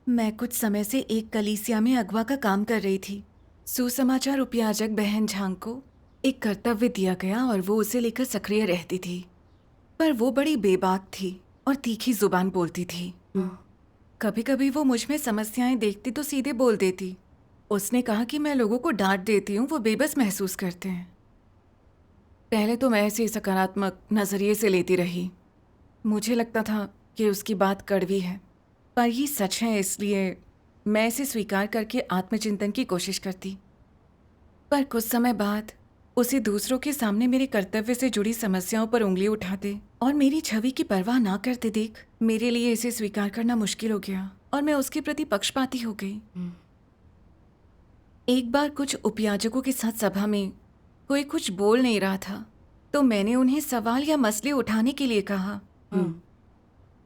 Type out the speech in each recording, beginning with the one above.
मैं कुछ समय से एक कलीसिया में अगवा का काम कर रही थी। सुसमाचार उपयाजक बहन झांग को एक कर्तव्य दिया गया और वो उसे लेकर सक्रिय रहती थी। पर वो बड़ी बेबाक थी और तीखी जुबान बोलती थी। कभी कभी वो मुझ में समस्याएं देखती तो सीधे बोल देती। उसने कहा कि मैं लोगों को डांट देती हूँ, वो बेबस महसूस करते हैं। पहले तो मैं ऐसे सकारात्मक नजरिए से लेती रही। मुझे लगता था कि उसकी बात कड़वी है, पर ये सच है, इसलिए मैं इसे स्वीकार करके आत्मचिंतन की कोशिश करती। पर कुछ समय बाद उसे दूसरों के सामने मेरे कर्तव्य से जुड़ी समस्याओं पर उंगली उठाते और मेरी छवि की परवाह ना करते देख मेरे लिए इसे स्वीकार करना मुश्किल हो गया और मैं उसके प्रति पक्षपाती हो गई। एक बार कुछ उपयाजकों के साथ सभा में कोई कुछ बोल नहीं रहा था, तो मैंने उन्हें सवाल या मसले उठाने के लिए कहा।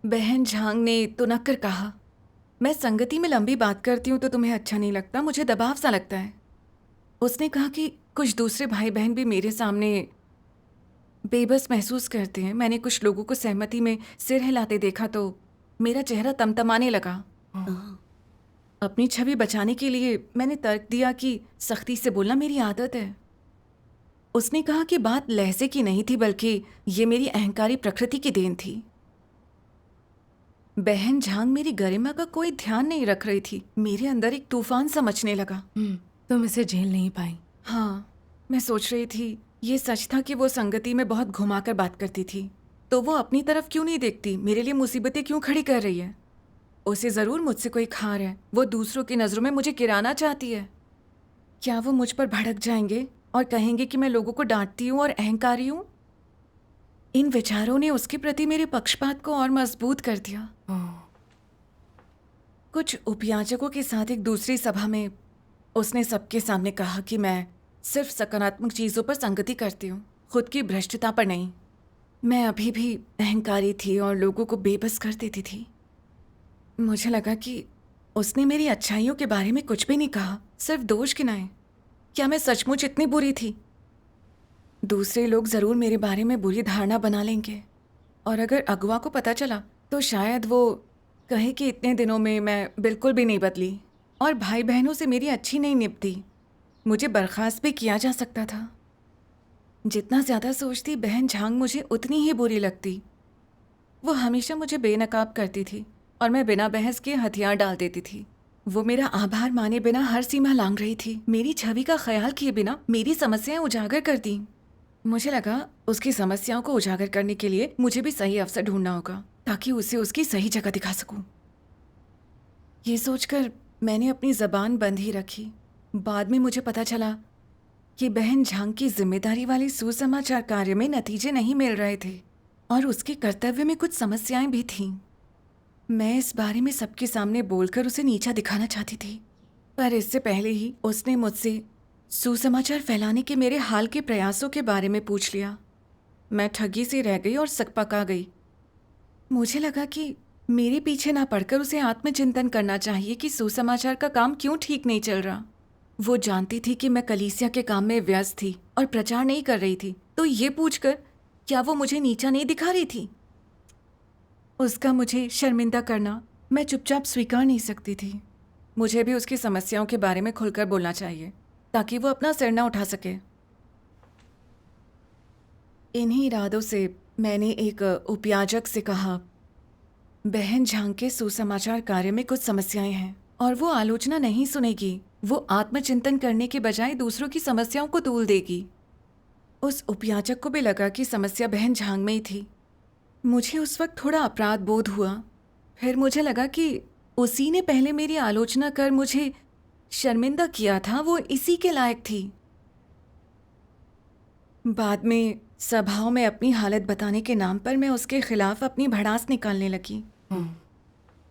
बहन झांग ने तुनक कर कहा, मैं संगति में लंबी बात करती हूँ तो तुम्हें अच्छा नहीं लगता, मुझे दबाव सा लगता है। उसने कहा कि कुछ दूसरे भाई बहन भी मेरे सामने बेबस महसूस करते हैं। मैंने कुछ लोगों को सहमति में सिर हिलाते देखा तो मेरा चेहरा तमतमाने लगा। अपनी छवि बचाने के लिए मैंने तर्क दिया कि सख्ती से बोलना मेरी आदत है। उसने कहा कि बात लहजे की नहीं थी, बल्कि ये मेरी अहंकारी प्रकृति की देन थी। बहन झांग मेरी गरिमा का कोई ध्यान नहीं रख रही थी। मेरे अंदर एक तूफान सा मचने लगा। तुम इसे झेल नहीं पाई। हाँ, मैं सोच रही थी, ये सच था कि वो संगति में बहुत घुमाकर बात करती थी, तो वो अपनी तरफ क्यों नहीं देखती, मेरे लिए मुसीबतें क्यों खड़ी कर रही है। उसे जरूर मुझसे कोई खार है, वो दूसरों की नजरों में मुझे गिराना चाहती है। क्या वो मुझ पर भड़क जाएंगे और कहेंगे कि मैं लोगों को डांटती हूँ और अहंकारी हूँ। इन विचारों ने उसके प्रति मेरे पक्षपात को और मजबूत कर दिया। कुछ उपयाचकों के साथ एक दूसरी सभा में उसने सबके सामने कहा कि मैं सिर्फ सकारात्मक चीज़ों पर संगति करती हूँ, खुद की भ्रष्टता पर नहीं। मैं अभी भी अहंकारी थी और लोगों को बेबस कर देती थी। मुझे लगा कि उसने मेरी अच्छाइयों के बारे में कुछ भी नहीं कहा, सिर्फ दोष गिनाए। क्या मैं सचमुच इतनी बुरी थी? दूसरे लोग ज़रूर मेरे बारे में बुरी धारणा बना लेंगे, और अगर अगवा को पता चला तो शायद वो कहे कि इतने दिनों में मैं बिल्कुल भी नहीं बदली और भाई बहनों से मेरी अच्छी नहीं निपटी। मुझे बर्खास्त भी किया जा सकता था। जितना ज़्यादा सोचती बहन झांग मुझे उतनी ही बुरी लगती। वो हमेशा मुझे बेनकाब करती थी और मैं बिना बहस के हथियार डाल देती थी। वो मेरा आभार माने बिना हर सीमा लांघ रही थी, मेरी छवि का ख्याल किए बिना मेरी समस्याएं उजागर कर दी। मुझे लगा उसकी समस्याओं को उजागर करने के लिए मुझे भी सही अवसर ढूंढना होगा ताकि उसे उसकी सही जगह दिखा सकूं। ये सोचकर मैंने अपनी जबान बंद ही रखी। बाद में मुझे पता चला कि बहन झांग की जिम्मेदारी वाले सुसमाचार कार्य में नतीजे नहीं मिल रहे थे और उसके कर्तव्य में कुछ समस्याएं भी थीं। मैं इस बारे में सबके सामने बोलकर उसे नीचा दिखाना चाहती थी, पर इससे पहले ही उसने मुझसे सुसमाचार फैलाने के मेरे हाल के प्रयासों के बारे में पूछ लिया। मैं ठगी से रह गई और सकपका गई। मुझे लगा कि मेरे पीछे ना पड़कर उसे आत्मचिंतन करना चाहिए कि सुसमाचार का काम क्यों ठीक नहीं चल रहा। वो जानती थी कि मैं कलीसिया के काम में व्यस्त थी और प्रचार नहीं कर रही थी, तो ये पूछकर क्या वो मुझे नीचा नहीं दिखा रही थी? उसका मुझे शर्मिंदा करना मैं चुपचाप स्वीकार नहीं सकती थी। मुझे भी उसकी समस्याओं के बारे में खुलकर बोलना चाहिए ताकि वो अपना सिर न उठा सके। इन्हीं इरादों से मैंने एक उपयाजक से कहा, बहन झांग के सुसमाचार कार्य में कुछ समस्याएं हैं और वो आलोचना नहीं सुनेगी। वो आत्मचिंतन करने के बजाय दूसरों की समस्याओं को तूल देगी। उस उपयाचक को भी लगा कि समस्या बहन झांग में ही थी। मुझे उस वक्त थोड़ा अपराध बोध हुआ। फिर मुझे लगा कि उसी ने पहले मेरी आलोचना कर मुझे शर्मिंदा किया था, वो इसी के लायक थी। बाद में सभाओं में अपनी हालत बताने के नाम पर मैं उसके खिलाफ अपनी भड़ास निकालने लगी।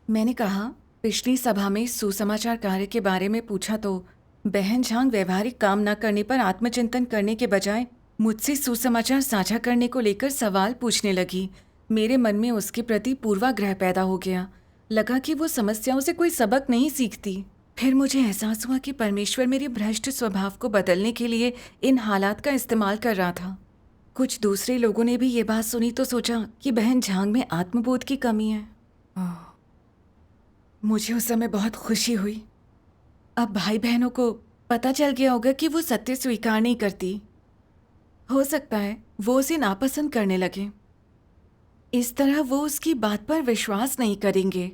मैंने कहा, पिछली सभा में सुसमाचार कार्य के बारे में पूछा तो बहन झांग व्यवहारिक काम न करने पर आत्मचिंतन करने के बजाय मुझसे सुसमाचार साझा करने को लेकर सवाल पूछने लगी। मेरे मन में उसके प्रति पूर्वाग्रह पैदा हो गया। लगा कि वो समस्याओं से कोई सबक नहीं सीखती। फिर मुझे एहसास हुआ कि परमेश्वर मेरे भ्रष्ट स्वभाव को बदलने के लिए इन हालात का इस्तेमाल कर रहा था। कुछ दूसरे लोगों ने भी ये बात सुनी तो सोचा कि बहन झांग में आत्मबोध की कमी है। मुझे उस समय बहुत खुशी हुई। अब भाई बहनों को पता चल गया होगा कि वो सत्य स्वीकार नहीं करती। हो सकता है वो उसे नापसंद करने लगे। इस तरह वो उसकी बात पर विश्वास नहीं करेंगे,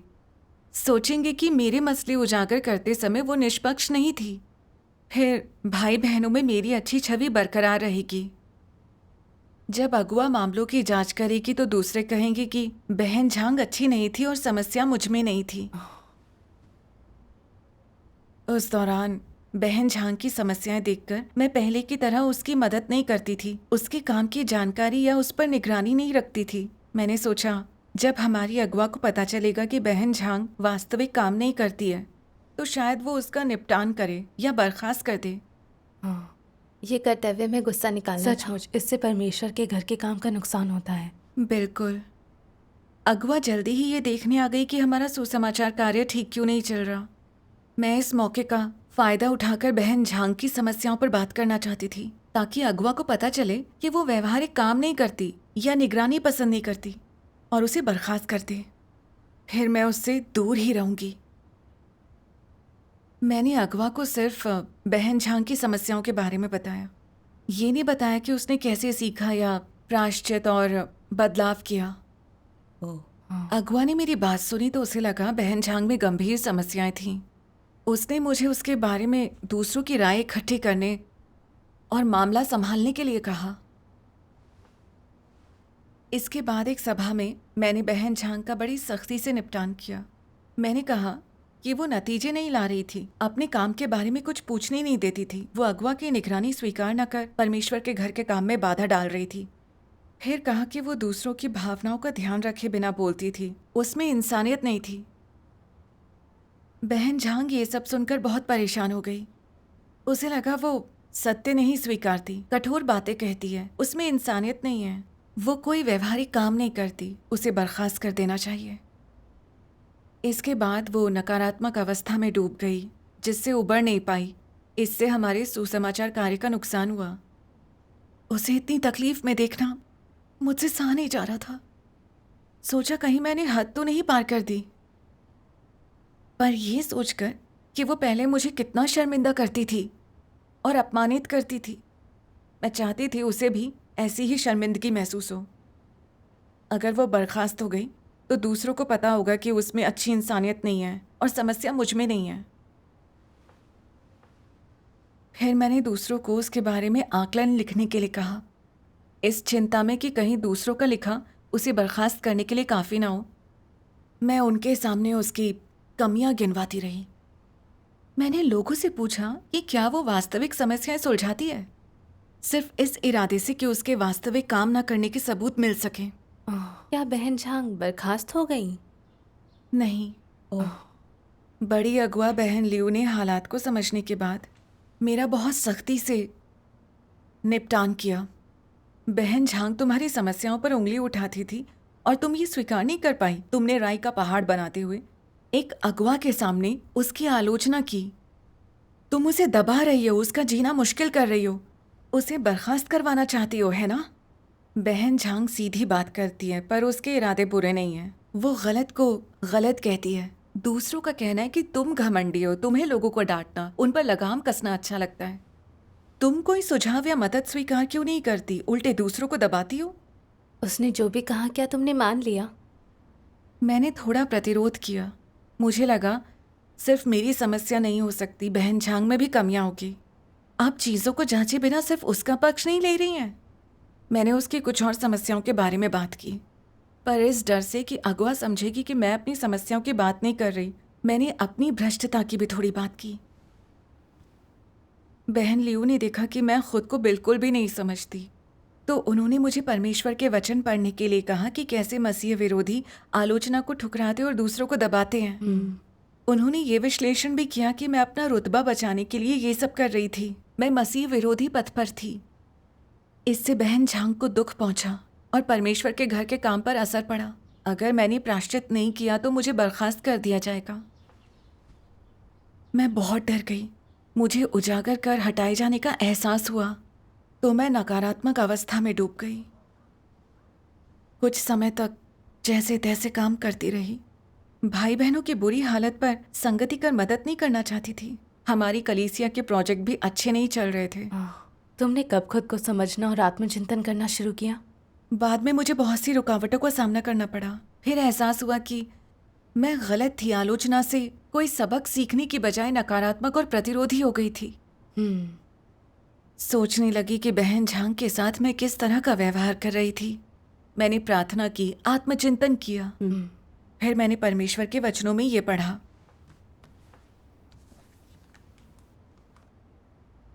सोचेंगे कि मेरे मसले उजागर करते समय वो निष्पक्ष नहीं थी। फिर भाई बहनों में मेरी अच्छी छवि बरकरार रहेगी। जब अगुआ मामलों की जांच करेगी तो दूसरे कहेंगे कि बहन झांग अच्छी नहीं थी और समस्या मुझ में नहीं थी। उस दौरान बहन झांग की समस्याएं देखकर मैं पहले की तरह उसकी मदद नहीं करती थी, उसके काम की जानकारी या उस पर निगरानी नहीं रखती थी। मैंने सोचा जब हमारी अगुआ को पता चलेगा कि बहन झांग वास्तविक काम नहीं करती है तो शायद वो उसका निपटान करे या बर्खास्त कर दे। हाँ, ये कर्तव्य में गुस्सा निकालना था। सचमुच इससे परमेश्वर के घर के काम का नुकसान होता है। बिल्कुल। अगुआ जल्दी ही ये देखने आ गई कि हमारा सुसमाचार कार्य ठीक क्यों नहीं चल रहा। मैं इस मौके का फायदा उठाकर बहन झांग की समस्याओं पर बात करना चाहती थी ताकि अगुआ को पता चले कि वो व्यवहारिक काम नहीं करती या निगरानी पसंद नहीं करती और उसे बर्खास्त कर दे। फिर मैं उससे दूर ही रहूंगी। मैंने अगवा को सिर्फ बहन झांग की समस्याओं के बारे में बताया। ये नहीं बताया कि उसने कैसे सीखा या प्रायश्चित और बदलाव किया। हाँ, अगवा ने मेरी बात सुनी तो उसे लगा बहन झांग में गंभीर समस्याएं थीं। उसने मुझे उसके बारे में दूसरों की राय इकट्ठी करने और मामला संभालने के लिए कहा। इसके बाद एक सभा में मैंने बहन झांग का बड़ी सख्ती से निपटान किया। मैंने कहा कि वो नतीजे नहीं ला रही थी, अपने काम के बारे में कुछ पूछने नहीं देती थी, वो अगवा की निगरानी स्वीकार न कर परमेश्वर के घर के काम में बाधा डाल रही थी। फिर कहा कि वो दूसरों की भावनाओं का ध्यान रखे बिना बोलती थी, उसमें इंसानियत नहीं थी। बहन झांग ये सब सुनकर बहुत परेशान हो गई। उसे लगा वो सत्य नहीं स्वीकारती, कठोर बातें कहती है, उसमें इंसानियत नहीं है, वो कोई व्यवहारिक काम नहीं करती, उसे बर्खास्त कर देना चाहिए। इसके बाद वो नकारात्मक अवस्था में डूब गई जिससे उबर नहीं पाई। इससे हमारे सुसमाचार कार्य का नुकसान हुआ। उसे इतनी तकलीफ में देखना मुझसे सहा नहीं जा रहा था। सोचा कहीं मैंने हद तो नहीं पार कर दी। पर यह सोचकर कि वो पहले मुझे कितना शर्मिंदा करती थी और अपमानित करती थी, मैं चाहती थी उसे भी ऐसी ही शर्मिंदगी महसूस हो। अगर वो बर्खास्त हो गई तो दूसरों को पता होगा कि उसमें अच्छी इंसानियत नहीं है और समस्या मुझ में नहीं है। फिर मैंने दूसरों को उसके बारे में आकलन लिखने के लिए कहा, इस चिंता में कि कहीं दूसरों का लिखा उसे बर्खास्त करने के लिए काफ़ी ना हो। मैं उनके सामने उसकी कमियां गिनवाती रही। मैंने लोगों से पूछा कि क्या वो वास्तविक समस्याएं सुलझाती है, सिर्फ इस इरादे से कि उसके वास्तविक काम ना करने के सबूत मिल सकें। क्या बहन झांग बर्खास्त हो गई? नहीं। बड़ी अगुआ बहन लियू ने हालात को समझने के बाद मेरा बहुत सख्ती से निपटान किया। बहन झांग तुम्हारी समस्याओं पर उंगली उठाती थी और तुम ये स्वीकार नहीं कर पाई। तुमने राय का पहाड़ बनाते हुए एक अगुआ के सामने उसकी आलोचना की। तुम उसे दबा रही हो, उसका जीना मुश्किल कर रही हो, उसे बर्खास्त करवाना चाहती हो, है ना? बहन झांग सीधी बात करती है पर उसके इरादे बुरे नहीं हैं। वो गलत को गलत कहती है। दूसरों का कहना है कि तुम घमंडी हो, तुम्हें लोगों को डांटना, उन पर लगाम कसना अच्छा लगता है। तुम कोई सुझाव या मदद स्वीकार क्यों नहीं करती, उल्टे दूसरों को दबाती हो? उसने जो भी कहा क्या तुमने मान लिया? मैंने थोड़ा प्रतिरोध किया। मुझे लगा सिर्फ मेरी समस्या नहीं हो सकती, बहन झांग में भी कमियां होगी। आप चीज़ों को जांचे बिना सिर्फ उसका पक्ष नहीं ले रही हैं। मैंने उसकी कुछ और समस्याओं के बारे में बात की, पर इस डर से कि अगवा समझेगी कि मैं अपनी समस्याओं की बात नहीं कर रही, मैंने अपनी भ्रष्टता की भी थोड़ी बात की। बहन लियू ने देखा कि मैं खुद को बिल्कुल भी नहीं समझती, तो उन्होंने मुझे परमेश्वर के वचन पढ़ने के लिए कहा कि कैसे मसीह विरोधी आलोचना को ठुकराते और दूसरों को दबाते हैं। उन्होंने ये विश्लेषण भी किया कि मैं अपना रुतबा बचाने के लिए ये सब कर रही थी। मैं मसीह विरोधी पथ पर थी। इससे बहन झांग को दुख पहुंचा और परमेश्वर के घर के काम पर असर पड़ा। अगर मैंने प्रायश्चित नहीं किया तो मुझे बर्खास्त कर दिया जाएगा। मैं बहुत डर गई। मुझे उजागर कर हटाए जाने का एहसास हुआ तो मैं नकारात्मक अवस्था में डूब गई। कुछ समय तक जैसे तैसे काम करती रही, भाई बहनों की बुरी हालत पर संगति कर मदद नहीं करना चाहती थी। हमारी कलीसिया के प्रोजेक्ट भी अच्छे नहीं चल रहे थे। तुमने कब खुद को समझना और आत्मचिंतन करना शुरू किया? बाद में मुझे बहुत सी रुकावटों का सामना करना पड़ा। फिर एहसास हुआ कि मैं गलत थी। आलोचना से कोई सबक सीखने की बजाय नकारात्मक और प्रतिरोधी हो गई थी। सोचने लगी कि बहन झांग के साथ मैं किस तरह का व्यवहार कर रही थी। मैंने प्रार्थना की, आत्मचिंतन किया। फिर मैंने परमेश्वर के वचनों में ये पढ़ा,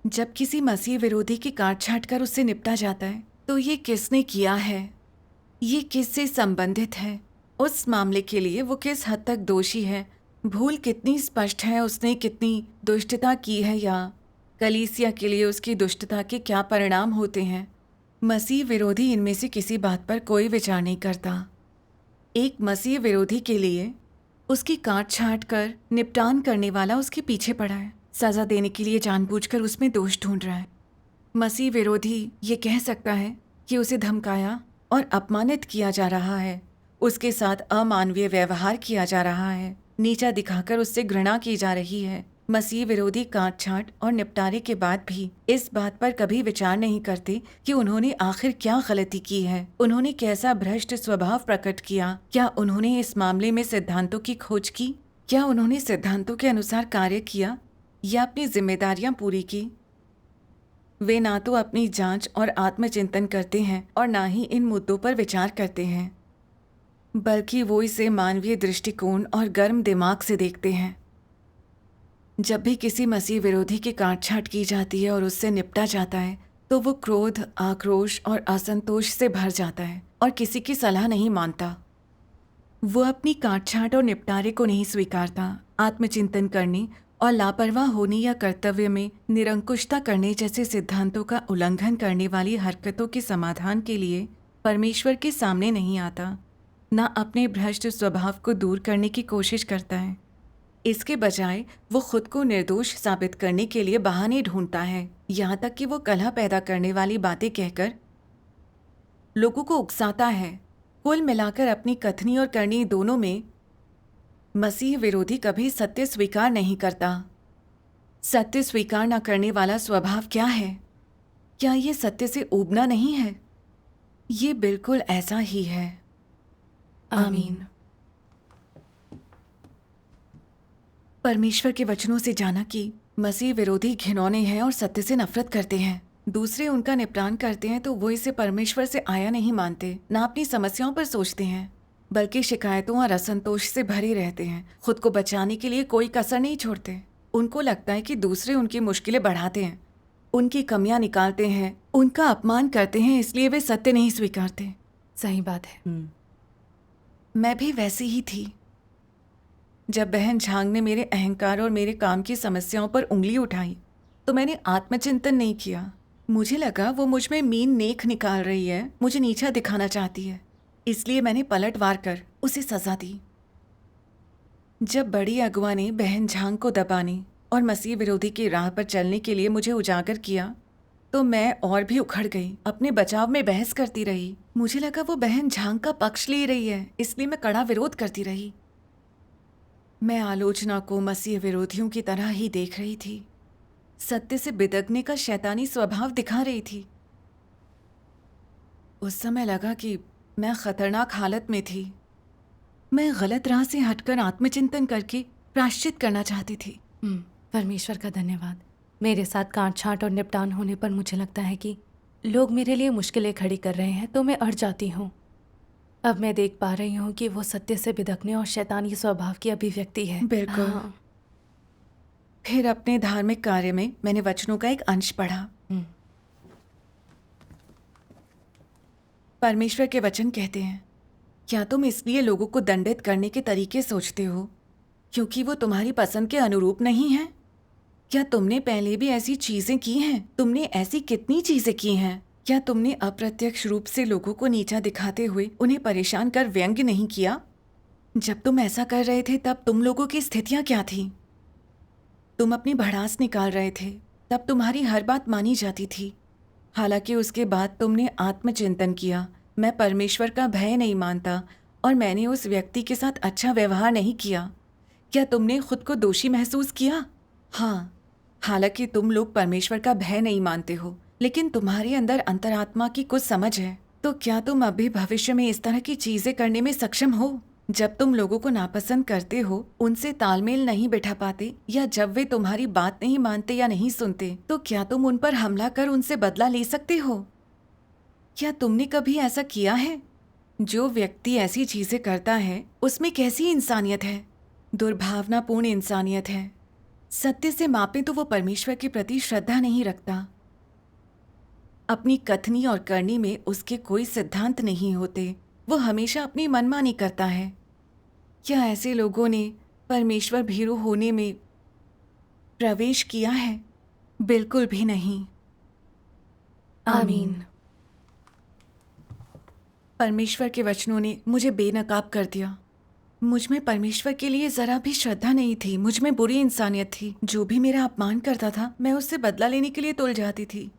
जब किसी मसीह विरोधी की काट छाट कर उससे निपटा जाता है तो ये किसने किया है, ये किससे संबंधित है, उस मामले के लिए वो किस हद तक दोषी है, भूल कितनी स्पष्ट है, उसने कितनी दुष्टता की है, या कलीसिया के लिए उसकी दुष्टता के क्या परिणाम होते हैं। मसीह विरोधी इनमें से किसी बात पर कोई विचार नहीं करता। एक मसीह विरोधी के लिए उसकी काट छाट कर निपटान करने वाला उसके पीछे पड़ा है, सजा देने के लिए जानबूझकर उसमें दोष ढूंढ रहा है। मसीह विरोधी ये कह सकता है कि उसे धमकाया और अपमानित किया जा रहा है, उसके साथ अमानवीय व्यवहार किया जा रहा है, नीचा दिखाकर उससे घृणा की जा रही है। मसीह विरोधी काट छाट और निपटारे के बाद भी इस बात पर कभी विचार नहीं करते कि उन्होंने आखिर क्या गलती की है, उन्होंने कैसा भ्रष्ट स्वभाव प्रकट किया, क्या उन्होंने इस मामले में सिद्धांतों की खोज की, क्या उन्होंने सिद्धांतों के अनुसार कार्य किया या अपनी जिम्मेदारियां पूरी की। वे ना तो अपनी जांच और आत्मचिंतन करते हैं और ना ही इन मुद्दों पर विचार करते हैं, बल्कि वो इसे मानवीय दृष्टिकोण और गर्म दिमाग से देखते हैं। जब भी किसी मसीह विरोधी की काट छाट की जाती है और उससे निपटा जाता है तो वो क्रोध, आक्रोश और असंतोष से भर जाता है और किसी की सलाह नहीं मानता। वो अपनी काट छाट और निपटारे को नहीं स्वीकारता। आत्मचिंतन करने और लापरवाह होने या कर्तव्य में निरंकुशता करने जैसे सिद्धांतों का उल्लंघन करने वाली हरकतों के समाधान के लिए परमेश्वर के सामने नहीं आता, न अपने भ्रष्ट स्वभाव को दूर करने की कोशिश करता है। इसके बजाय वो खुद को निर्दोष साबित करने के लिए बहाने ढूंढता है, यहाँ तक कि वो कलह पैदा करने वाली बातें कहकर लोगों को उकसाता है। कुल मिलाकर अपनी कथनी और करनी दोनों में मसीह विरोधी कभी सत्य स्वीकार नहीं करता। सत्य स्वीकार न करने वाला स्वभाव क्या है? क्या ये सत्य से ऊबना नहीं है? ये बिल्कुल ऐसा ही है। आमीन। परमेश्वर के वचनों से जाना कि मसीह विरोधी घिनौने हैं और सत्य से नफरत करते हैं। दूसरे उनका निपटान करते हैं तो वो इसे परमेश्वर से आया नहीं मानते, ना अपनी समस्याओं पर सोचते हैं, बल्कि शिकायतों और असंतोष से भरे रहते हैं। खुद को बचाने के लिए कोई कसर नहीं छोड़ते। उनको लगता है कि दूसरे उनकी मुश्किलें बढ़ाते हैं, उनकी कमियां निकालते हैं, उनका अपमान करते हैं, इसलिए वे सत्य नहीं स्वीकारते। सही बात है। मैं भी वैसी ही थी। जब बहन झांग ने मेरे अहंकार और मेरे काम की समस्याओं पर उंगली उठाई तो मैंने आत्मचिंतन नहीं किया। मुझे लगा वो मुझ में मीन नेक निकाल रही है, मुझे नीचा दिखाना चाहती है, इसलिए मैंने पलटवार कर उसे सजा दी। जब बड़ी अगुआ ने बहन झांग को दबाने और मसीह विरोधी की राह पर चलने के लिए मुझे उजागर किया तो मैं और भी उखड़ गई, अपने बचाव में बहस करती रही। मुझे लगा वो बहन झांग का पक्ष ले रही है, इसलिए मैं कड़ा विरोध करती रही। मैं आलोचना को मसीह विरोधियों की तरह ही देख रही थी, सत्य से बिदकने का शैतानी स्वभाव दिखा रही थी। उस समय लगा कि मैं खतरनाक हालत में थी। मैं गलत राह से हटकर आत्मचिंतन करके प्रायश्चित करना चाहती थी। परमेश्वर का धन्यवाद। मेरे साथ काट छाट और निपटान होने पर मुझे लगता है कि लोग मेरे लिए मुश्किलें खड़ी कर रहे हैं तो मैं अड़ जाती हूँ। अब मैं देख पा रही हूँ कि वो सत्य से बिदकने और शैतानी स्वभाव की अभिव्यक्ति है। बिल्कुल। हाँ। फिर अपने धार्मिक कार्य में मैंने वचनों का एक अंश पढ़ा। परमेश्वर के वचन कहते हैं, क्या तुम इसलिए लोगों को दंडित करने के तरीके सोचते हो क्योंकि वो तुम्हारी पसंद के अनुरूप नहीं है? क्या तुमने पहले भी ऐसी चीजें की हैं? तुमने ऐसी कितनी चीजें की हैं? क्या तुमने अप्रत्यक्ष रूप से लोगों को नीचा दिखाते हुए उन्हें परेशान कर व्यंग्य नहीं किया? जब तुम ऐसा कर रहे थे तब तुम लोगों की स्थितियां क्या थीं? तुम अपनी भड़ास निकाल रहे थे, तब तुम्हारी हर बात मानी जाती थी। हालांकि उसके बाद तुमने आत्मचिंतन किया, मैं परमेश्वर का भय नहीं मानता और मैंने उस व्यक्ति के साथ अच्छा व्यवहार नहीं किया, क्या तुमने खुद को दोषी महसूस किया? हाँ, हालांकि तुम लोग परमेश्वर का भय नहीं मानते हो, लेकिन तुम्हारे अंदर अंतरात्मा की कुछ समझ है। तो क्या तुम अभी भविष्य में इस तरह की चीजें करने में सक्षम हो? जब तुम लोगों को नापसंद करते हो, उनसे तालमेल नहीं बैठा पाते, या जब वे तुम्हारी बात नहीं मानते या नहीं सुनते, तो क्या तुम उन पर हमला कर उनसे बदला ले सकते हो? क्या तुमने कभी ऐसा किया है? जो व्यक्ति ऐसी चीजें करता है उसमें कैसी इंसानियत है? दुर्भावनापूर्ण इंसानियत है। सत्य से मापें तो वो परमेश्वर के प्रति श्रद्धा नहीं रखता। अपनी कथनी और करनी में उसके कोई सिद्धांत नहीं होते, वो हमेशा अपनी मनमानी करता है। क्या ऐसे लोगों ने परमेश्वर भीरू होने में प्रवेश किया है? बिल्कुल भी नहीं। आमीन। परमेश्वर के वचनों ने मुझे बेनकाब कर दिया। मुझ में परमेश्वर के लिए जरा भी श्रद्धा नहीं थी। मुझ में बुरी इंसानियत थी। जो भी मेरा अपमान करता था, मैं उससे बदला लेने के लिए तुल जाती थी।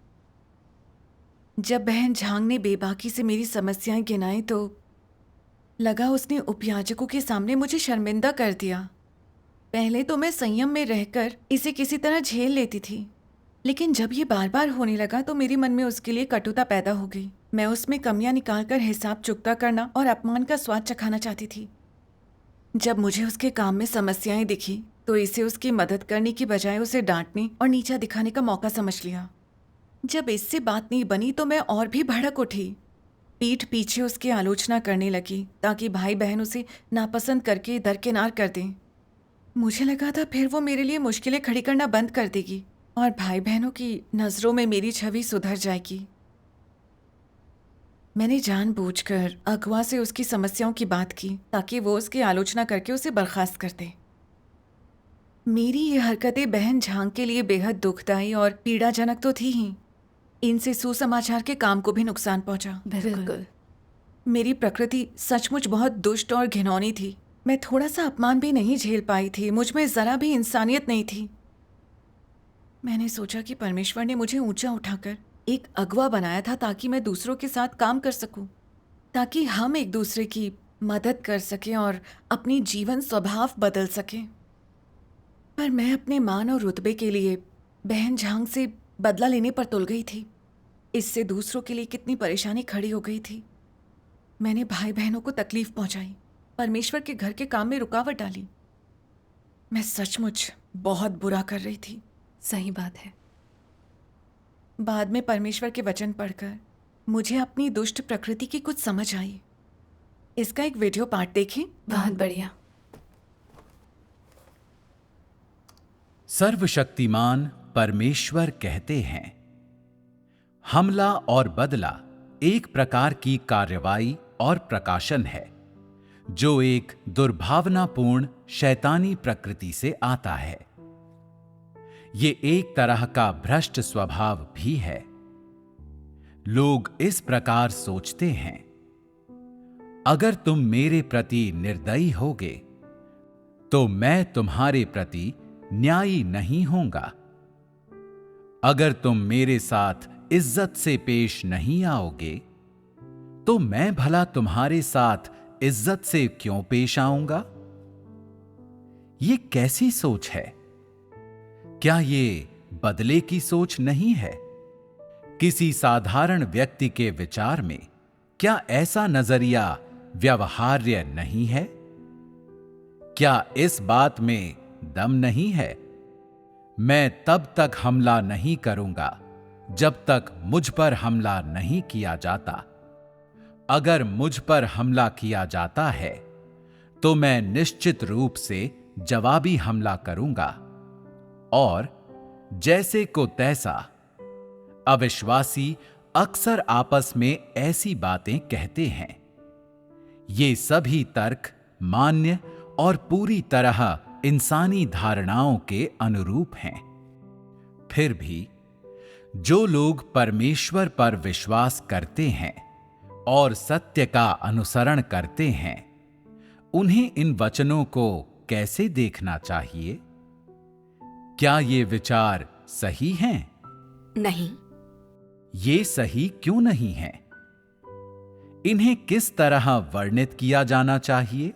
जब बहन झांग ने बेबाकी से मेरी समस्याएं गिनाई तो लगा उसने उपयाजकों के सामने मुझे शर्मिंदा कर दिया। पहले तो मैं संयम में रहकर इसे किसी तरह झेल लेती थी, लेकिन जब ये बार बार होने लगा तो मेरे मन में उसके लिए कटुता पैदा हो गई। मैं उसमें कमियां निकालकर हिसाब चुकता करना और अपमान का स्वाद चखाना चाहती थी। जब मुझे उसके काम में समस्याएं दिखी तो इसे उसकी मदद करने की बजाय उसे डांटने और नीचा दिखाने का मौका समझ लिया। जब इससे बात नहीं बनी तो मैं और भी भड़क उठी। पीठ पीछे उसकी आलोचना करने लगी ताकि भाई बहन उसे नापसंद करके दरकिनार कर दें। मुझे लगा था फिर वो मेरे लिए मुश्किलें खड़ी करना बंद कर देगी और भाई बहनों की नज़रों में मेरी छवि सुधर जाएगी। मैंने जानबूझकर अगवा से उसकी समस्याओं की बात की ताकि वो उसकी आलोचना करके उसे बर्खास्त कर दे। मेरी ये हरकतें बहन झांग के लिए बेहद दुखदाई और पीड़ाजनक तो थी ही, इनसे सुसमाचार के काम को भी नुकसान पहुंचा। बिल्कुल। मेरी प्रकृति सचमुच बहुत दुष्ट और घिनौनी थी। मैं थोड़ा सा अपमान भी नहीं झेल पाई थी। मुझ में जरा भी इंसानियत नहीं थी। मैंने सोचा कि परमेश्वर ने मुझे ऊंचा उठाकर एक अगवा बनाया था ताकि मैं दूसरों के साथ काम कर सकूं, ताकि हम एक दूसरे की मदद कर सकें और अपनी जीवन स्वभाव बदल सकें। पर मैं अपने मान और रुतबे के लिए बहन झांग से बदला लेने पर तुल गई थी। इससे दूसरों के लिए कितनी परेशानी खड़ी हो गई थी। मैंने भाई बहनों को तकलीफ पहुंचाई, परमेश्वर के घर के काम में रुकावट डाली। मैं सचमुच बहुत बुरा कर रही थी। सही बात है। बाद में परमेश्वर के वचन पढ़कर मुझे अपनी दुष्ट प्रकृति की कुछ समझ आई। इसका एक वीडियो पार्ट देखें। बहुत बढ़िया। सर्वशक्तिमान परमेश्वर कहते हैं, हमला और बदला एक प्रकार की कार्रवाई और प्रकाशन है जो एक दुर्भावनापूर्ण शैतानी प्रकृति से आता है। ये एक तरह का भ्रष्ट स्वभाव भी है। लोग इस प्रकार सोचते हैं, अगर तुम मेरे प्रति निर्दयी होगे तो मैं तुम्हारे प्रति न्यायी नहीं होऊंगा। अगर तुम मेरे साथ इज्जत से पेश नहीं आओगे तो मैं भला तुम्हारे साथ इज्जत से क्यों पेश आऊंगा? ये कैसी सोच है? क्या ये बदले की सोच नहीं है? किसी साधारण व्यक्ति के विचार में क्या ऐसा नजरिया व्यवहार्य नहीं है? क्या इस बात में दम नहीं है? मैं तब तक हमला नहीं करूंगा जब तक मुझ पर हमला नहीं किया जाता। अगर मुझ पर हमला किया जाता है तो मैं निश्चित रूप से जवाबी हमला करूंगा। और जैसे को तैसा अविश्वासी अक्सर आपस में ऐसी बातें कहते हैं। ये सभी तर्क मान्य और पूरी तरह इंसानी धारणाओं के अनुरूप हैं। फिर भी जो लोग परमेश्वर पर विश्वास करते हैं और सत्य का अनुसरण करते हैं, उन्हें इन वचनों को कैसे देखना चाहिए? क्या ये विचार सही हैं? नहीं। ये सही क्यों नहीं है? इन्हें किस तरह वर्णित किया जाना चाहिए?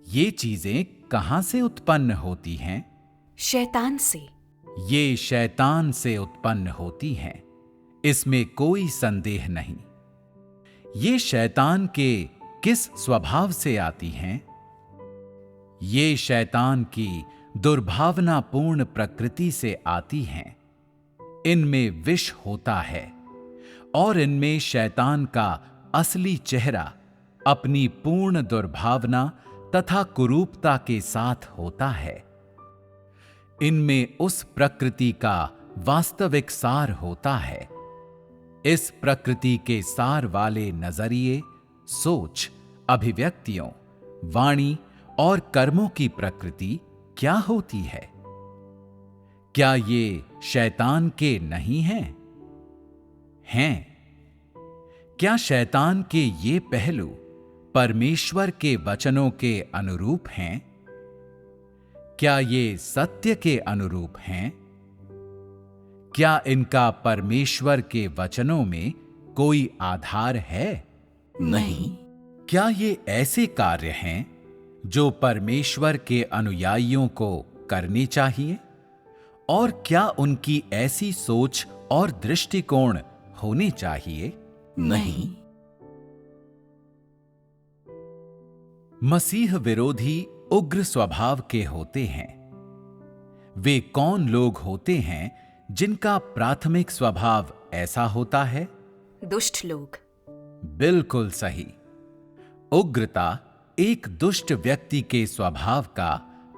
ये चीजें कहां से उत्पन्न होती हैं? शैतान से। ये शैतान से उत्पन्न होती हैं, इसमें कोई संदेह नहीं। ये शैतान के किस स्वभाव से आती हैं? ये शैतान की दुर्भावनापूर्ण प्रकृति से आती हैं। इनमें विष होता है और इनमें शैतान का असली चेहरा अपनी पूर्ण दुर्भावना तथा कुरूपता के साथ होता है। इनमें उस प्रकृति का वास्तविक सार होता है। इस प्रकृति के सार वाले नजरिए, सोच, अभिव्यक्तियों, वाणी और कर्मों की प्रकृति क्या होती है? क्या ये शैतान के नहीं हैं? हैं। क्या शैतान के ये पहलू परमेश्वर के वचनों के अनुरूप हैं? क्या ये सत्य के अनुरूप हैं? क्या इनका परमेश्वर के वचनों में कोई आधार है? नहीं। क्या ये ऐसे कार्य हैं जो परमेश्वर के अनुयायियों को करने चाहिए? और क्या उनकी ऐसी सोच और दृष्टिकोण होने चाहिए? नहीं। मसीह विरोधी उग्र स्वभाव के होते हैं। वे कौन लोग होते हैं जिनका प्राथमिक स्वभाव ऐसा होता है? दुष्ट लोग। बिल्कुल सही। उग्रता एक दुष्ट व्यक्ति के स्वभाव का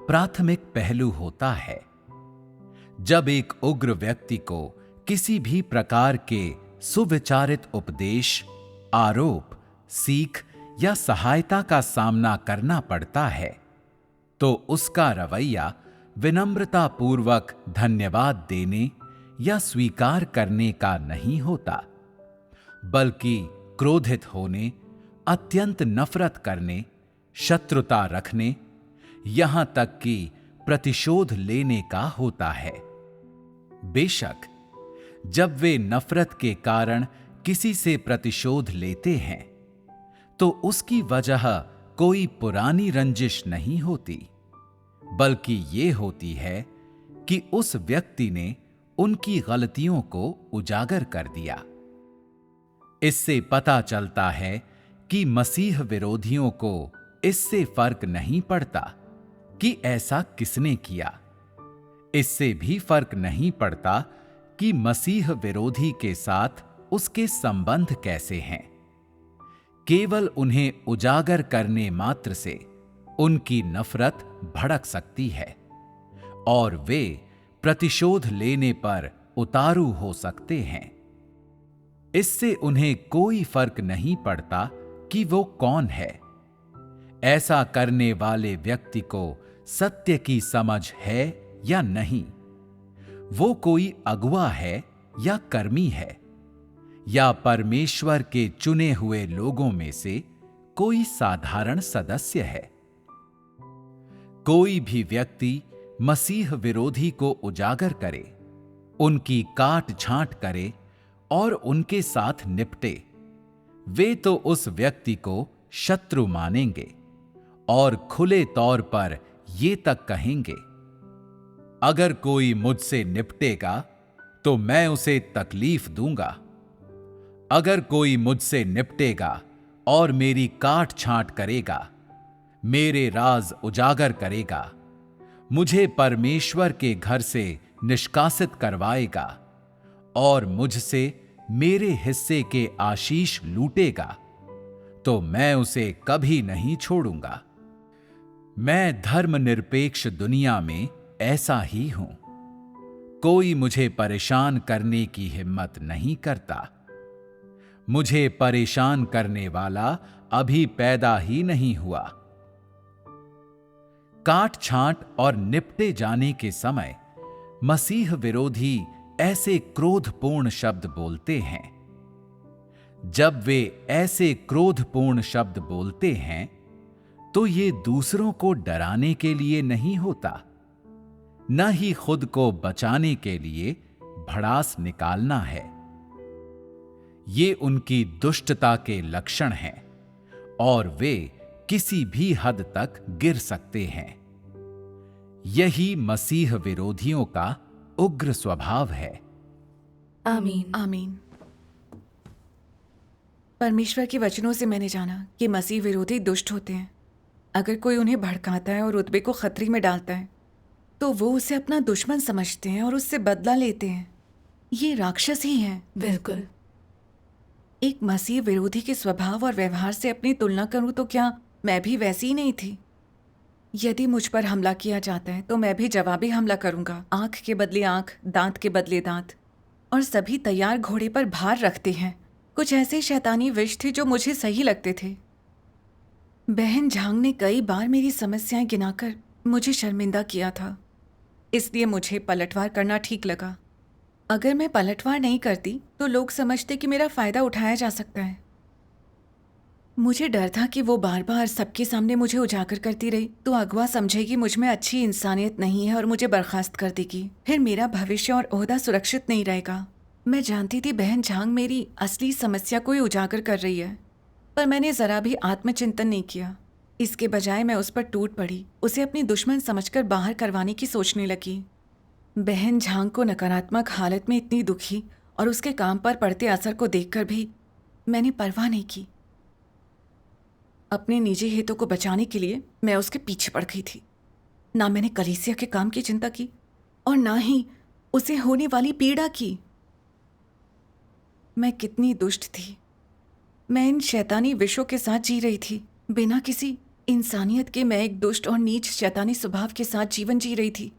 प्राथमिक पहलू होता है। जब एक उग्र व्यक्ति को किसी भी प्रकार के सुविचारित उपदेश, आरोप, सीख या सहायता का सामना करना पड़ता है, तो उसका रवैया विनम्रता पूर्वक धन्यवाद देने या स्वीकार करने का नहीं होता, बल्कि क्रोधित होने, अत्यंत नफरत करने, शत्रुता रखने, यहां तक कि प्रतिशोध लेने का होता है। बेशक जब वे नफरत के कारण किसी से प्रतिशोध लेते हैं, तो उसकी वजह कोई पुरानी रंजिश नहीं होती, बल्कि ये होती है कि उस व्यक्ति ने उनकी गलतियों को उजागर कर दिया। इससे पता चलता है कि मसीह विरोधियों को इससे फर्क नहीं पड़ता कि ऐसा किसने किया। इससे भी फर्क नहीं पड़ता कि मसीह विरोधी के साथ उसके संबंध कैसे हैं। केवल उन्हें उजागर करने मात्र से उनकी नफरत भड़क सकती है और वे प्रतिशोध लेने पर उतारू हो सकते हैं। इससे उन्हें कोई फर्क नहीं पड़ता कि वो कौन है। ऐसा करने वाले व्यक्ति को सत्य की समझ है या नहीं, वो कोई अगुआ है या कर्मी है, या परमेश्वर के चुने हुए लोगों में से कोई साधारण सदस्य है। कोई भी व्यक्ति मसीह विरोधी को उजागर करे, उनकी काट छांट करे और उनके साथ निपटे, वे तो उस व्यक्ति को शत्रु मानेंगे और खुले तौर पर ये तक कहेंगे, अगर कोई मुझसे निपटेगा तो मैं उसे तकलीफ दूंगा। अगर कोई मुझसे निपटेगा और मेरी काट छांट करेगा, मेरे राज उजागर करेगा, मुझे परमेश्वर के घर से निष्कासित करवाएगा और मुझसे मेरे हिस्से के आशीष लूटेगा, तो मैं उसे कभी नहीं छोड़ूंगा। मैं धर्मनिरपेक्ष दुनिया में ऐसा ही हूं। कोई मुझे परेशान करने की हिम्मत नहीं करता। मुझे परेशान करने वाला अभी पैदा ही नहीं हुआ। काट छांट और निपटे जाने के समय मसीह विरोधी ऐसे क्रोधपूर्ण शब्द बोलते हैं। जब वे ऐसे क्रोधपूर्ण शब्द बोलते हैं, तो ये दूसरों को डराने के लिए नहीं होता, न ही खुद को बचाने के लिए भड़ास निकालना है। ये उनकी दुष्टता के लक्षण हैं और वे किसी भी हद तक गिर सकते हैं। यही मसीह विरोधियों का उग्र स्वभाव है। आमीन। आमीन। परमेश्वर के वचनों से मैंने जाना कि मसीह विरोधी दुष्ट होते हैं। अगर कोई उन्हें भड़काता है और रुतबे को खतरे में डालता है तो वो उसे अपना दुश्मन समझते हैं और उससे बदला लेते हैं। ये राक्षस ही हैं। बिल्कुल। एक मसीह विरोधी के स्वभाव और व्यवहार से अपनी तुलना करूं तो क्या मैं भी वैसी ही नहीं थी? यदि मुझ पर हमला किया जाता है तो मैं भी जवाबी हमला करूंगा। आंख के बदले आंख, दांत के बदले दांत, और सभी तैयार घोड़े पर भार रखते हैं। कुछ ऐसे शैतानी विष थे जो मुझे सही लगते थे। बहन झांग ने कई बार मेरी समस्याएं गिनाकर मुझे शर्मिंदा किया था, इसलिए मुझे पलटवार करना ठीक लगा। अगर मैं पलटवार नहीं करती तो लोग समझते कि मेरा फायदा उठाया जा सकता है। मुझे डर था कि वो बार बार सबके सामने मुझे उजागर करती रही तो अगवा समझेगी मुझ में अच्छी इंसानियत नहीं है और मुझे बर्खास्त कर देगी। फिर मेरा भविष्य और ओहदा सुरक्षित नहीं रहेगा। मैं जानती थी बहन झांग मेरी असली समस्या को ही उजागर कर रही है, पर मैंने जरा भी आत्मचिंतन नहीं किया। इसके बजाय मैं उस पर टूट पड़ी, उसे अपनी दुश्मन समझकर बाहर करवाने की सोचने लगी। बहन झांग को नकारात्मक हालत में इतनी दुखी और उसके काम पर पड़ते असर को देखकर भी मैंने परवाह नहीं की। अपने निजी हितों को बचाने के लिए मैं उसके पीछे पड़ गई थी। ना मैंने कलीसिया के काम की चिंता की और ना ही उसे होने वाली पीड़ा की। मैं कितनी दुष्ट थी। मैं इन शैतानी विषयों के साथ जी रही थी। बिना किसी इंसानियत के मैं एक दुष्ट और नीच शैतानी स्वभाव के साथ जीवन जी रही थी।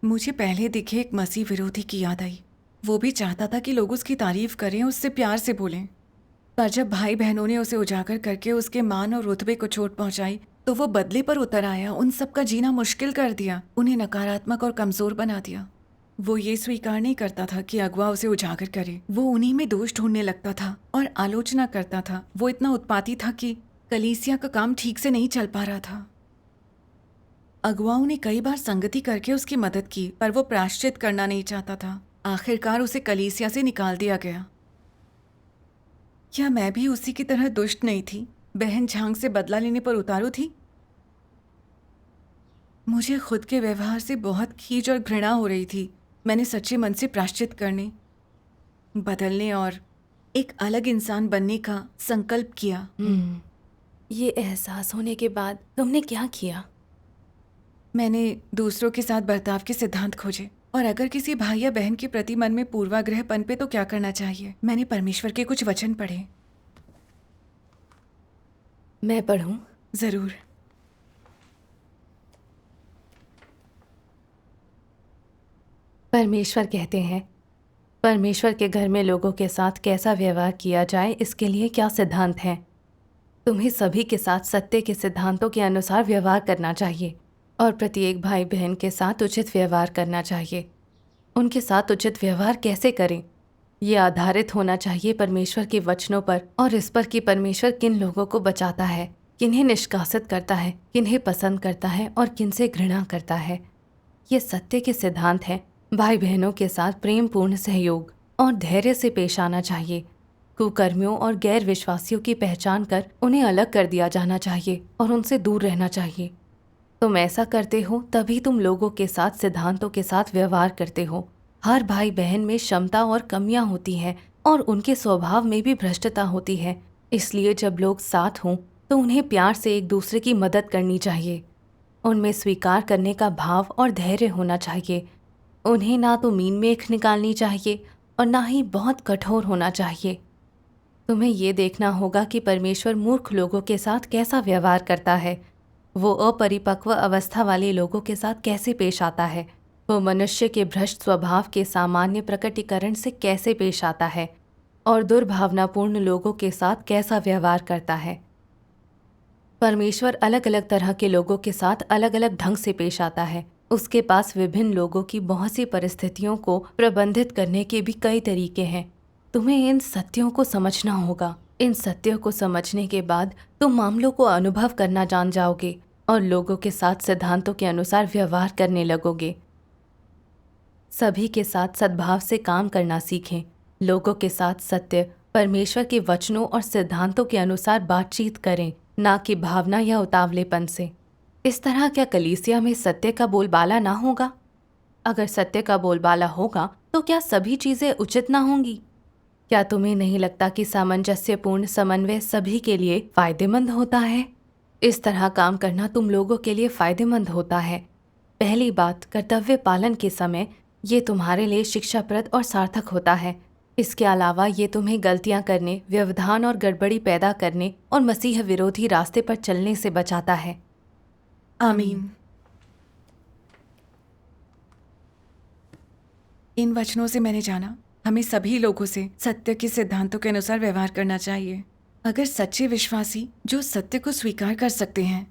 मुझे पहले दिखे एक मसीह विरोधी की याद आई। वो भी चाहता था कि लोग उसकी तारीफ करें, उससे प्यार से बोलें। पर जब भाई बहनों ने उसे उजागर करके उसके मान और रुतबे को चोट पहुंचाई तो वो बदले पर उतर आया, उन सब का जीना मुश्किल कर दिया, उन्हें नकारात्मक और कमजोर बना दिया। वो ये स्वीकार नहीं करता था कि अगवा उसे उजागर करे। वो उन्हीं में दोष ढूंढने लगता था और आलोचना करता था। वो इतना उत्पाती था कि कलीसिया का काम ठीक से नहीं चल पा रहा था। अगुवाओं ने कई बार संगति करके उसकी मदद की, पर वो प्रायश्चित करना नहीं चाहता था। आखिरकार उसे कलीसिया से निकाल दिया गया। क्या मैं भी उसी की तरह दुष्ट नहीं थी? बहन झांग से बदला लेने पर उतारू थी। मुझे खुद के व्यवहार से बहुत खीज और घृणा हो रही थी। मैंने सच्चे मन से प्रायश्चित करने, बदलने और एक अलग इंसान बनने का संकल्प किया। ये एहसास होने के बाद तुमने क्या किया? मैंने दूसरों के साथ बर्ताव के सिद्धांत खोजे, और अगर किसी भाई या बहन के प्रति मन में पूर्वाग्रह पनपे तो क्या करना चाहिए। मैंने परमेश्वर के कुछ वचन पढ़े। मैं पढ़ूं? जरूर। परमेश्वर कहते हैं, परमेश्वर के घर में लोगों के साथ कैसा व्यवहार किया जाए इसके लिए क्या सिद्धांत हैं। तुम्हें सभी के साथ सत्य के सिद्धांतों के अनुसार व्यवहार करना चाहिए और प्रत्येक भाई बहन के साथ उचित व्यवहार करना चाहिए। उनके साथ उचित व्यवहार कैसे करें, ये आधारित होना चाहिए परमेश्वर के वचनों पर और इस पर कि परमेश्वर किन लोगों को बचाता है, किन्हें निष्कासित करता है, किन्हें पसंद करता है और किनसे घृणा करता है। ये सत्य के सिद्धांत हैं। भाई बहनों के साथ प्रेमपूर्ण सहयोग और धैर्य से पेश आना चाहिए। कुकर्मियों और गैर विश्वासियों की पहचान कर उन्हें अलग कर दिया जाना चाहिए और उनसे दूर रहना चाहिए। तुम ऐसा करते हो तभी तुम लोगों के साथ सिद्धांतों के साथ व्यवहार करते हो। हर भाई बहन में क्षमता और कमियां होती हैं और उनके स्वभाव में भी भ्रष्टता होती है। इसलिए जब लोग साथ हों तो उन्हें प्यार से एक दूसरे की मदद करनी चाहिए। उनमें स्वीकार करने का भाव और धैर्य होना चाहिए। उन्हें ना तो मीन मेख निकालनी चाहिए और ना ही बहुत कठोर होना चाहिए। तुम्हें ये देखना होगा कि परमेश्वर मूर्ख लोगों के साथ कैसा व्यवहार करता है। वो अपरिपक्व अवस्था वाले लोगों के साथ कैसे पेश आता है। वो मनुष्य के भ्रष्ट स्वभाव के सामान्य प्रकटीकरण से कैसे पेश आता है और दुर्भावनापूर्ण लोगों के साथ कैसा व्यवहार करता है। परमेश्वर अलग अलग तरह के लोगों के साथ अलग अलग ढंग से पेश आता है। उसके पास विभिन्न लोगों की बहुत सी परिस्थितियों को प्रबंधित करने के भी कई तरीके हैं। तुम्हें इन सत्यों को समझना होगा। इन सत्यों को समझने के बाद तुम मामलों को अनुभव करना जान जाओगे और लोगों के साथ सिद्धांतों के अनुसार व्यवहार करने लगोगे। सभी के साथ सद्भाव से काम करना सीखें। लोगों के साथ सत्य, परमेश्वर के वचनों और सिद्धांतों के अनुसार बातचीत करें, ना कि भावना या उतावलेपन से। इस तरह क्या कलीसिया में सत्य का बोलबाला ना होगा? अगर सत्य का बोलबाला होगा तो क्या सभी चीज़ें उचित ना होंगी? क्या तुम्हें नहीं लगता कि सामंजस्यपूर्ण समन्वय सभी के लिए फायदेमंद होता है? इस तरह काम करना तुम लोगों के लिए फायदेमंद होता है। पहली बात, कर्तव्य पालन के समय ये तुम्हारे लिए शिक्षाप्रद और सार्थक होता है। इसके अलावा ये तुम्हें गलतियां करने, व्यवधान और गड़बड़ी पैदा करने और मसीह विरोधी रास्ते पर चलने से बचाता है। आमीन। इन वचनों से मैंने जाना हमें सभी लोगों से सत्य के सिद्धांतों के अनुसार व्यवहार करना चाहिए। अगर सच्चे विश्वासी जो सत्य को स्वीकार कर सकते हैं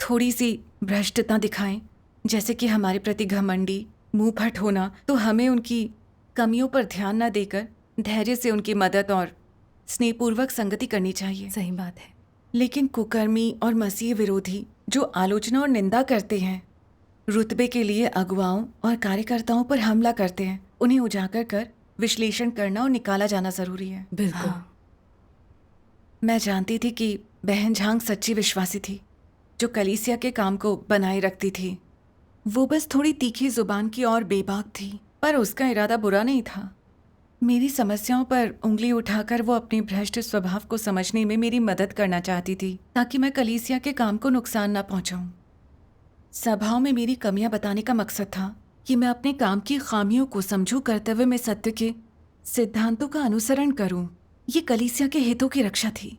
थोड़ी सी भ्रष्टता दिखाएं, जैसे कि हमारे प्रति घमंडी, मुंह फट होना, तो हमें उनकी कमियों पर ध्यान न देकर धैर्य से उनकी मदद और स्नेहपूर्वक संगति करनी चाहिए। सही बात है। लेकिन कुकर्मी और मसीह विरोधी जो आलोचना और निंदा करते हैं, रुतबे के लिए अगुवाओं और कार्यकर्ताओं पर हमला करते हैं, उन्हें उजागर कर विश्लेषण करना और निकाला जाना जरूरी है। बिल्कुल। हाँ। मैं जानती थी कि बहन झांग सच्ची विश्वासी थी जो कलीसिया के काम को बनाए रखती थी। वो बस थोड़ी तीखी जुबान की और बेबाक थी, पर उसका इरादा बुरा नहीं था। मेरी समस्याओं पर उंगली उठाकर वो अपने भ्रष्ट स्वभाव को समझने में मेरी मदद करना चाहती थी ताकि मैं कलीसिया के काम को नुकसान न पहुंचाऊं। सभाओं में मेरी कमियां बताने का मकसद था कि मैं अपने काम की खामियों को समझूं, करते हुए मैं सत्य के सिद्धांतों का अनुसरण करूं। ये कलीसिया के हितों की रक्षा थी।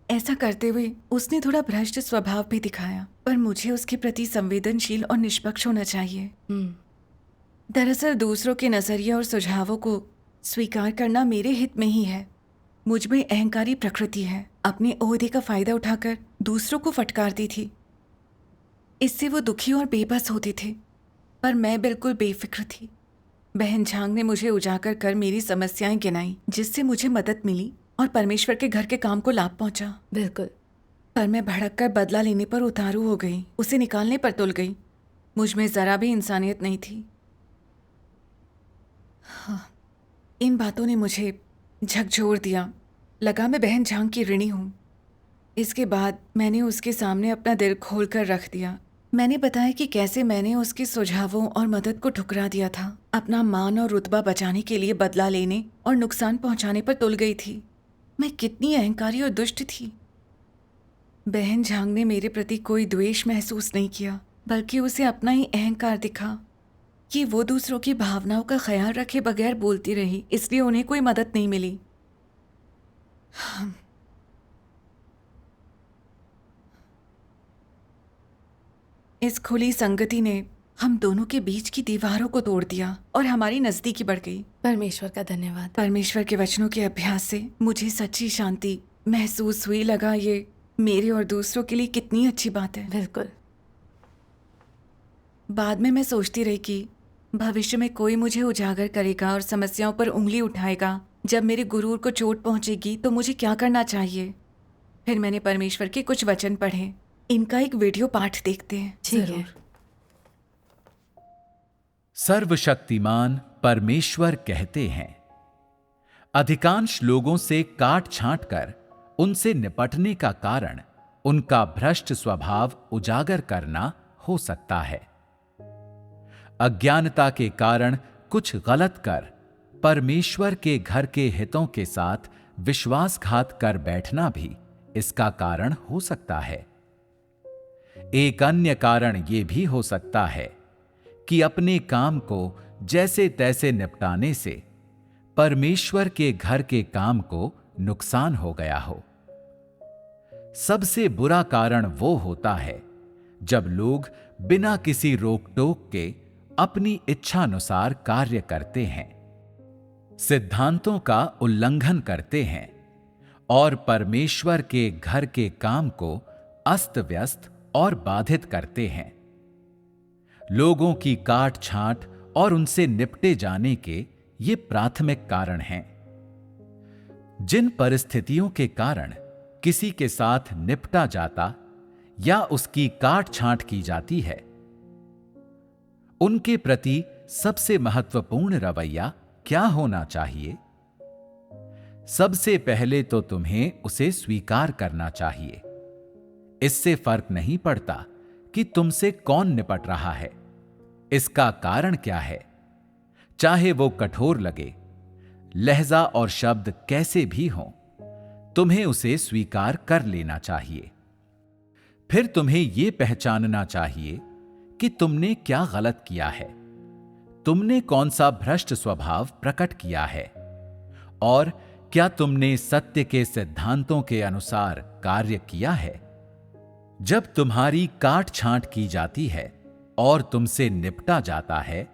ऐसा करते हुए उसने थोड़ा भ्रष्ट स्वभाव भी दिखाया, पर मुझे उसके प्रति संवेदनशील और निष्पक्ष होना चाहिए। दरअसल दूसरों के नजरिए और सुझावों को स्वीकार करना मेरे हित में ही है। मुझ में अहंकारी प्रकृति है। अपने ओहदे का फायदा उठाकर दूसरों को फटकारती थी। इससे वो दुखी और बेबस होते थे, पर मैं बिल्कुल बेफिक्र थी। बहन झांग ने मुझे उजागर कर मेरी समस्याएं गिनाई, जिससे मुझे मदद मिली और परमेश्वर के घर के काम को लाभ पहुंचा। बिल्कुल। पर मैं भड़क कर बदला लेने पर उतारू हो गई, उसे निकालने पर तुल गई। मुझ में जरा भी इंसानियत नहीं थी। हाँ, इन बातों ने मुझे झकझोर दिया। लगा मैं बहन झांग की ऋणी हूँ। इसके बाद मैंने उसके सामने अपना दिल खोल कर रख दिया। मैंने बताया कि कैसे मैंने उसके सुझावों और मदद को ठुकरा दिया था। अपना मान और रुतबा बचाने के लिए बदला लेने और नुकसान पहुंचाने पर तुल गई थी। मैं कितनी अहंकारी और दुष्ट थी। बहन झांग ने मेरे प्रति कोई द्वेष महसूस नहीं किया, बल्कि उसे अपना ही अहंकार दिखा कि वो दूसरों की भावनाओं का ख्याल रखे बगैर बोलती रही, इसलिए उन्हें कोई मदद नहीं मिली। इस खुली संगति ने हम दोनों के बीच की दीवारों को तोड़ दिया और हमारी नजदीकी बढ़ गई। परमेश्वर का धन्यवाद। परमेश्वर के वचनों के अभ्यास से मुझे सच्ची शांति महसूस हुई। लगा ये मेरे और दूसरों के लिए कितनी अच्छी बात है। बिल्कुल। बाद में मैं सोचती रही कि भविष्य में कोई मुझे उजागर करेगा और समस्याओं पर उंगली उठाएगा। जब मेरे गुरूर को चोट पहुंचेगी तो मुझे क्या करना चाहिए? फिर मैंने परमेश्वर के कुछ वचन पढ़े। इनका एक वीडियो पाठ देखते हैं। जरूर। सर्वशक्तिमान परमेश्वर कहते हैं, अधिकांश लोगों से काट छांट कर उनसे निपटने का कारण उनका भ्रष्ट स्वभाव उजागर करना हो सकता है। अज्ञानता के कारण कुछ गलत कर परमेश्वर के घर के हितों के साथ विश्वासघात कर बैठना भी इसका कारण हो सकता है। एक अन्य कारण यह भी हो सकता है कि अपने काम को जैसे तैसे निपटाने से परमेश्वर के घर के काम को नुकसान हो गया हो। सबसे बुरा कारण वो होता है जब लोग बिना किसी रोक टोक के अपनी इच्छानुसार कार्य करते हैं, सिद्धांतों का उल्लंघन करते हैं और परमेश्वर के घर के काम को अस्त व्यस्त और बाधित करते हैं। लोगों की काट छांट और उनसे निपटे जाने के ये प्राथमिक कारण हैं। जिन परिस्थितियों के कारण किसी के साथ निपटा जाता या उसकी काट छांट की जाती है, उनके प्रति सबसे महत्वपूर्ण रवैया क्या होना चाहिए? सबसे पहले तो तुम्हें उसे स्वीकार करना चाहिए। इससे फर्क नहीं पड़ता कि तुमसे कौन निपट रहा है, इसका कारण क्या है। चाहे वो कठोर लगे, लहजा और शब्द कैसे भी हों, तुम्हें उसे स्वीकार कर लेना चाहिए। फिर तुम्हें यह पहचानना चाहिए कि तुमने क्या गलत किया है, तुमने कौन सा भ्रष्ट स्वभाव प्रकट किया है, और क्या तुमने सत्य के सिद्धांतों के अनुसार कार्य किया है। जब तुम्हारी काट छांट की जाती है और तुमसे निपटा जाता है,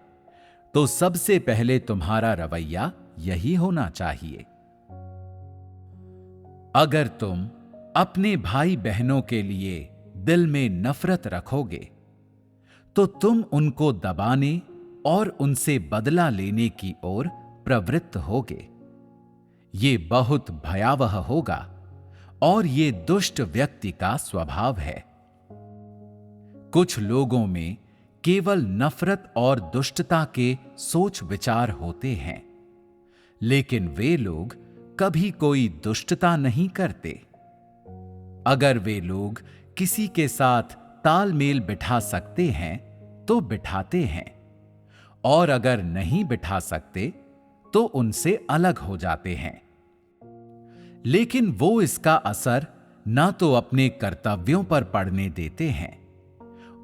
तो सबसे पहले तुम्हारा रवैया यही होना चाहिए। अगर तुम अपने भाई बहनों के लिए दिल में नफरत रखोगे, तो तुम उनको दबाने और उनसे बदला लेने की ओर प्रवृत्त होगे। ये बहुत भयावह होगा और ये दुष्ट व्यक्ति का स्वभाव है। कुछ लोगों में केवल नफरत और दुष्टता के सोच विचार होते हैं, लेकिन वे लोग कभी कोई दुष्टता नहीं करते। अगर वे लोग किसी के साथ तालमेल बिठा सकते हैं तो बिठाते हैं, और अगर नहीं बिठा सकते तो उनसे अलग हो जाते हैं। लेकिन वो इसका असर ना तो अपने कर्तव्यों पर पड़ने देते हैं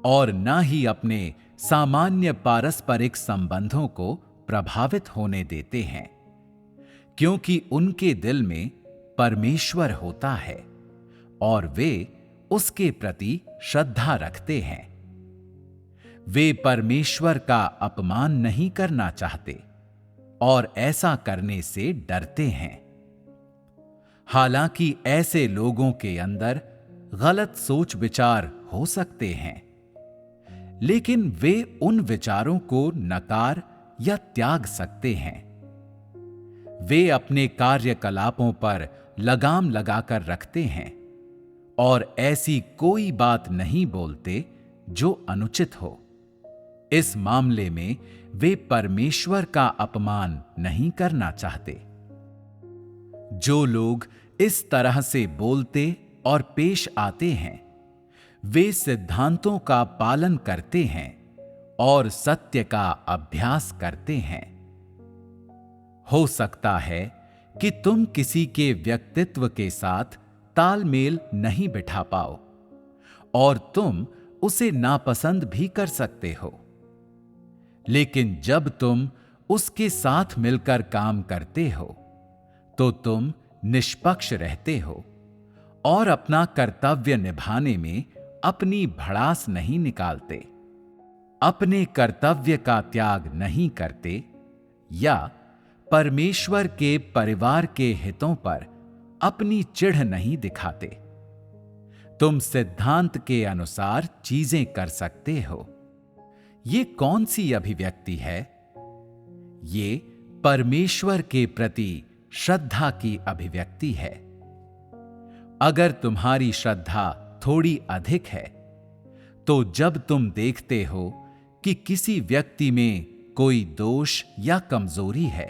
और ना ही अपने सामान्य पारस्परिक संबंधों को प्रभावित होने देते हैं, क्योंकि उनके दिल में परमेश्वर होता है और वे उसके प्रति श्रद्धा रखते हैं। वे परमेश्वर का अपमान नहीं करना चाहते और ऐसा करने से डरते हैं। हालांकि ऐसे लोगों के अंदर गलत सोच विचार हो सकते हैं, लेकिन वे उन विचारों को नकार या त्याग सकते हैं। वे अपने कार्यकलापों पर लगाम लगाकर रखते हैं और ऐसी कोई बात नहीं बोलते जो अनुचित हो। इस मामले में वे परमेश्वर का अपमान नहीं करना चाहते। जो लोग इस तरह से बोलते और पेश आते हैं, वे सिद्धांतों का पालन करते हैं और सत्य का अभ्यास करते हैं। हो सकता है कि तुम किसी के व्यक्तित्व के साथ तालमेल नहीं बिठा पाओ और तुम उसे नापसंद भी कर सकते हो, लेकिन जब तुम उसके साथ मिलकर काम करते हो तो तुम निष्पक्ष रहते हो और अपना कर्तव्य निभाने में अपनी भड़ास नहीं निकालते, अपने कर्तव्य का त्याग नहीं करते या परमेश्वर के परिवार के हितों पर अपनी चिढ़ नहीं दिखाते। तुम सिद्धांत के अनुसार चीजें कर सकते हो। ये कौन सी अभिव्यक्ति है? ये परमेश्वर के प्रति श्रद्धा की अभिव्यक्ति है। अगर तुम्हारी श्रद्धा थोड़ी अधिक है, तो जब तुम देखते हो कि किसी व्यक्ति में कोई दोष या कमजोरी है,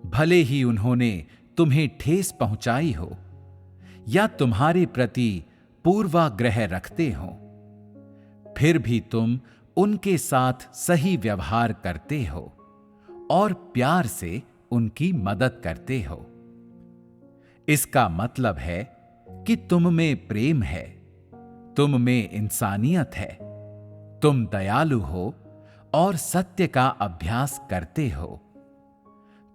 भले ही उन्होंने तुम्हें ठेस पहुंचाई हो या तुम्हारे प्रति पूर्वाग्रह रखते हो, फिर भी तुम उनके साथ सही व्यवहार करते हो और प्यार से उनकी मदद करते हो। इसका मतलब है कि तुम में प्रेम है, तुम में इंसानियत है, तुम दयालु हो और सत्य का अभ्यास करते हो।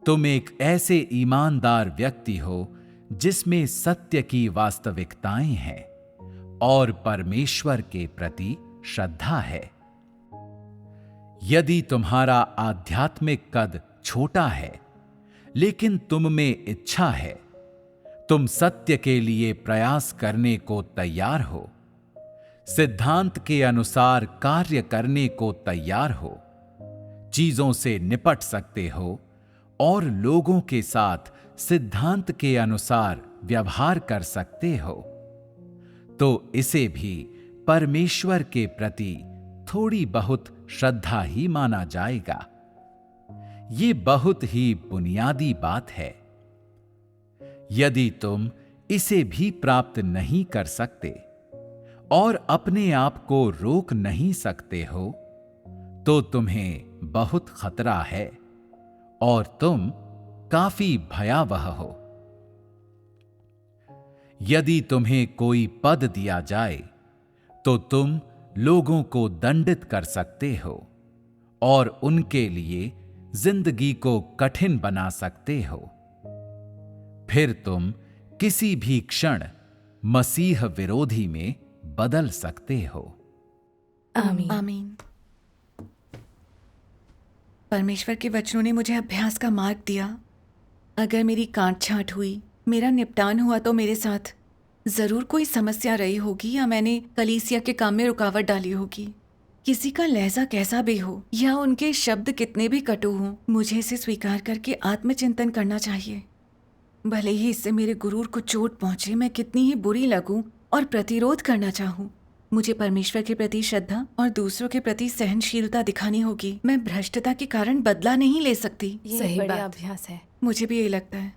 तुम एक ऐसे ईमानदार व्यक्ति हो जिसमें सत्य की वास्तविकताएं हैं और परमेश्वर के प्रति श्रद्धा है। यदि तुम्हारा आध्यात्मिक कद छोटा है, लेकिन तुम में इच्छा है, तुम सत्य के लिए प्रयास करने को तैयार हो, सिद्धांत के अनुसार कार्य करने को तैयार हो, चीजों से निपट सकते हो और लोगों के साथ सिद्धांत के अनुसार व्यवहार कर सकते हो, तो इसे भी परमेश्वर के प्रति थोड़ी बहुत श्रद्धा ही माना जाएगा। ये बहुत ही बुनियादी बात है। यदि तुम इसे भी प्राप्त नहीं कर सकते और अपने आप को रोक नहीं सकते हो, तो तुम्हें बहुत खतरा है और तुम काफी भयावह हो। यदि तुम्हें कोई पद दिया जाए तो तुम लोगों को दंडित कर सकते हो और उनके लिए जिंदगी को कठिन बना सकते हो। फिर तुम किसी भी क्षण मसीह विरोधी में बदल सकते हो। आमीन। आमीन। परमेश्वर के वचनों ने मुझे अभ्यास का मार्ग दिया। अगर मेरी काट छांट हुई, मेरा निपटान हुआ, तो मेरे साथ जरूर कोई समस्या रही होगी या मैंने कलीसिया के काम में रुकावट डाली होगी। किसी का लहजा कैसा भी हो या उनके शब्द कितने भी कटु हों, मुझे इसे स्वीकार करके आत्मचिंतन करना चाहिए। भले ही इससे मेरे गुरूर को चोट पहुंचे, मैं कितनी ही बुरी लगूं और प्रतिरोध करना चाहूं, मुझे परमेश्वर के प्रति श्रद्धा और दूसरों के प्रति सहनशीलता दिखानी होगी। मैं भ्रष्टता के कारण बदला नहीं ले सकती। ये सही एक बढ़िया बात। अभ्यास है। मुझे भी यही लगता है।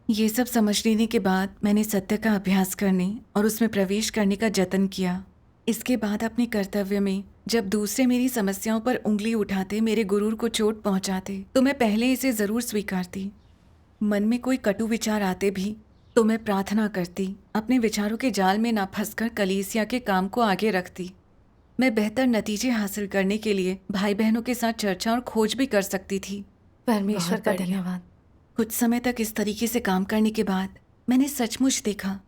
ये सब समझ लेने के बाद मैंने सत्य का अभ्यास करने और उसमें प्रवेश करने का जतन किया। इसके बाद अपने कर्तव्य में जब दूसरे मेरी समस्याओं पर उंगली उठाते, मेरे गुरूर को चोट पहुंचाते, तो मैं पहले इसे जरूर स्वीकारती। मन में कोई कटु विचार आते भी तो मैं प्रार्थना करती, अपने विचारों के जाल में ना फंसकर कलीसिया के काम को आगे रखती। मैं बेहतर नतीजे हासिल करने के लिए भाई बहनों के साथ चर्चा और खोज भी कर सकती थी। परमेश्वर बहुत का बढ़िया। धन्यवाद। कुछ समय तक इस तरीके से काम करने के बाद मैंने सचमुच देखा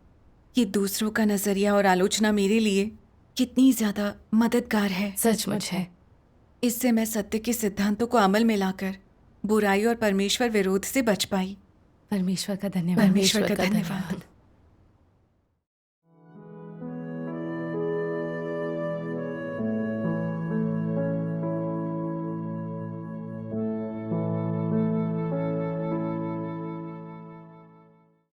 कि दूसरों का नजरिया और आलोचना मेरे लिए कितनी ज्यादा मददगार है। सचमुच है। इससे मैं सत्य के सिद्धांतों को अमल में लाकर बुराई और परमेश्वर विरोध से बच पाई। परमेश्वर का धन्यवाद। परमेश्वर का धन्यवाद।